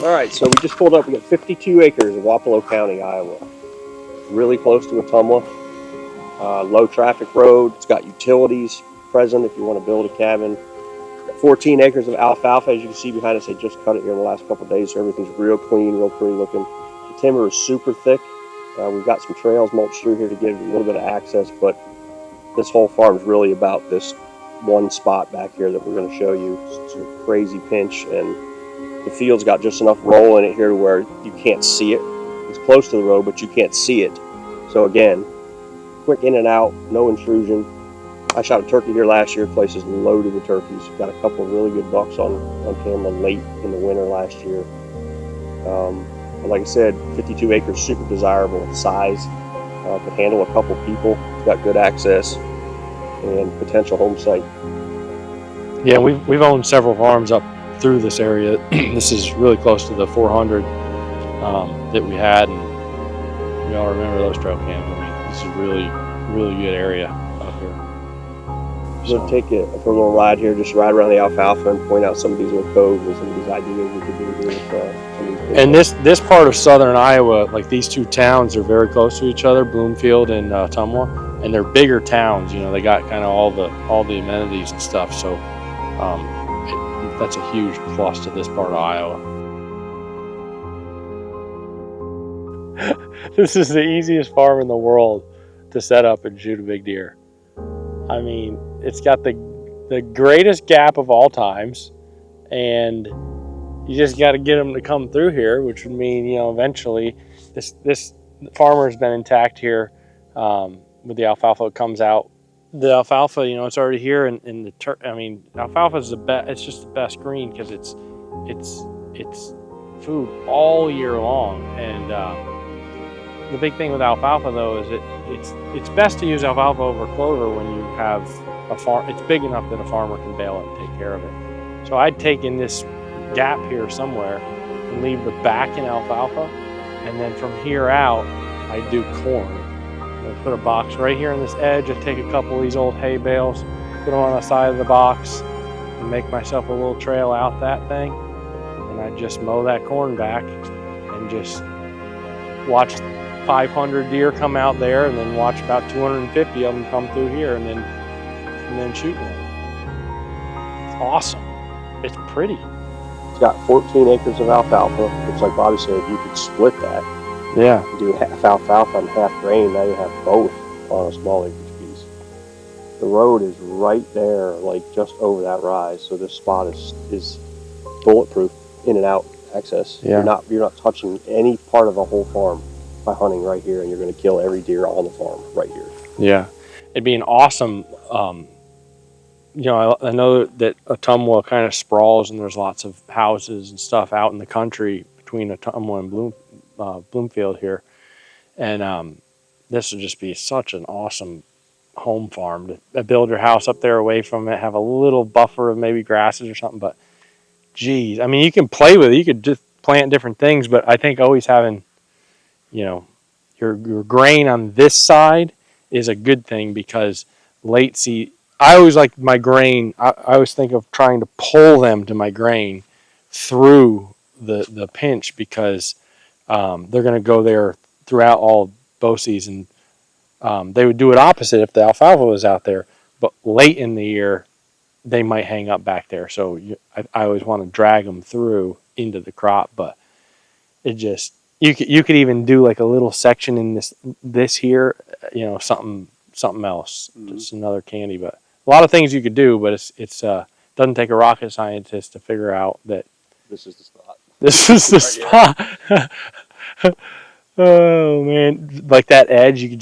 All right, so we just pulled up. We got 52 acres of Wapello County, Iowa. Really close to Ottumwa. Low traffic road. It's got utilities present if you want to build a cabin. 14 acres of alfalfa, as you can see behind us. They just cut it here in the last couple of days, so everything's real clean, real pretty looking. The timber is super thick. We've got some trails mulched through here to give a little bit of access, but this whole farm is really about this one spot back here that we're going to show you. It's a crazy pinch, and the field's got just enough roll in it here to where you can't see it. It's close to the road, but you can't see it. So again, quick in and out, no intrusion. I shot a turkey here last year. The place is loaded with turkeys. Got a couple of really good bucks on camera late in the winter last year. But like I said, 52 acres, super desirable size. Could handle a couple people. Got good access and potential home site. Yeah, we've owned several farms up through this area. This is really close to the 400 that we had, and we all remember those trail cams. I mean, this is really good area up here. We'll take it for a little ride here, just ride around the alfalfa and point out some of these little coves and some of these ideas we could do here with some of these. And this part of southern Iowa, like these two towns are very close to each other, Bloomfield and Ottumwa, and they're bigger towns. You know, they got kind of all the amenities and stuff. So that's a huge plus to this part of Iowa. This is the easiest farm in the world to set up and shoot a big deer. I mean, it's got the greatest gap of all times, and you just got to get them to come through here, which would mean, you know, eventually this farmer's been intact here with the alfalfa. It comes out. The alfalfa, you know, it's already here, and I mean, alfalfa is the best. It's just the best green because it's food all year long. And the big thing with alfalfa, though, is it's best to use alfalfa over clover when you have a farm. It's big enough that a farmer can bale it and take care of it. So I'd take in this gap here somewhere and leave the back in alfalfa, and then from here out, I'd do corn. I'd put a box right here on this edge. I'd take a couple of these old hay bales, put them on the side of the box, and make myself a little trail out that thing. And I'd just mow that corn back and just watch 500 deer come out there, and then watch about 250 of them come through here, and then shoot one. It's awesome. It's pretty. It's got 14 acres of alfalfa, which, like Bobby said, you could split that. Yeah. Do half alfalfa and half grain. Now you have both on a small acreage piece. The road is right there, like just over that rise. So this spot is bulletproof in and out access. Yeah. You're not touching any part of the whole farm by hunting right here, and you're going to kill every deer on the farm right here. Yeah. It'd be an awesome. You know, I know that Ottumwa kind of sprawls, and there's lots of houses and stuff out in the country between Ottumwa and Bloomfield here, and this would just be such an awesome home farm to build your house up there away from it, have a little buffer of maybe grasses or something. But geez, I mean, you can play with it, you could just plant different things, but I think always having, you know, your grain on this side is a good thing, because late seed, I always like my grain, I always think of trying to pull them to my grain through the pinch, because they're going to go there throughout all bow season. They would do it opposite if the alfalfa was out there, but late in the year they might hang up back there. So I always want to drag them through into the crop, but it just, you could even do like a little section in this here, you know, something else, just another candy. But a lot of things you could do, but it's doesn't take a rocket scientist to figure out that this is the spot. This is the spot. Oh man, like that edge, you could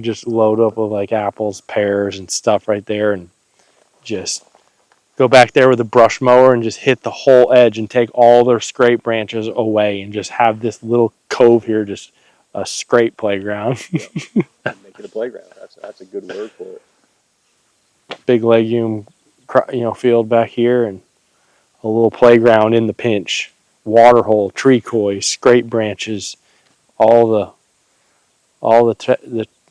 just load up with like apples, pears, and stuff right there, and just go back there with a brush mower and just hit the whole edge and take all their scrape branches away, and just have this little cove here, just a scrape playground. Make it a playground. That's a good word for it. Big legume, you know, field back here, and a little playground in the pinch. Water hole, tree koi, scrape branches, all the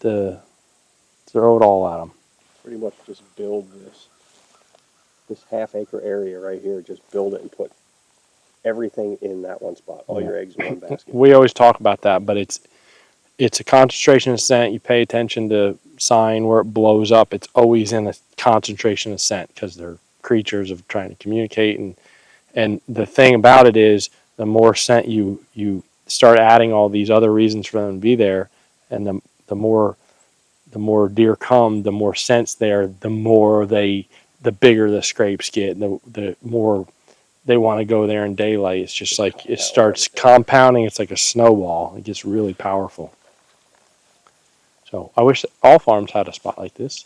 throw it all at them. Pretty much just build this half-acre area right here. Just build it and put everything in that one spot. All your eggs in one basket. We always talk about that, but it's a concentration of scent. You pay attention to sign where it blows up. It's always in a concentration of scent because they're creatures of trying to communicate. And the thing about it is, the more scent you start adding all these other reasons for them to be there, and the more deer come, the more scents there, the bigger the scrapes get, the more they want to go there in daylight. It's just like it starts compounding. It's like a snowball. It gets really powerful. So I wish that all farms had a spot like this.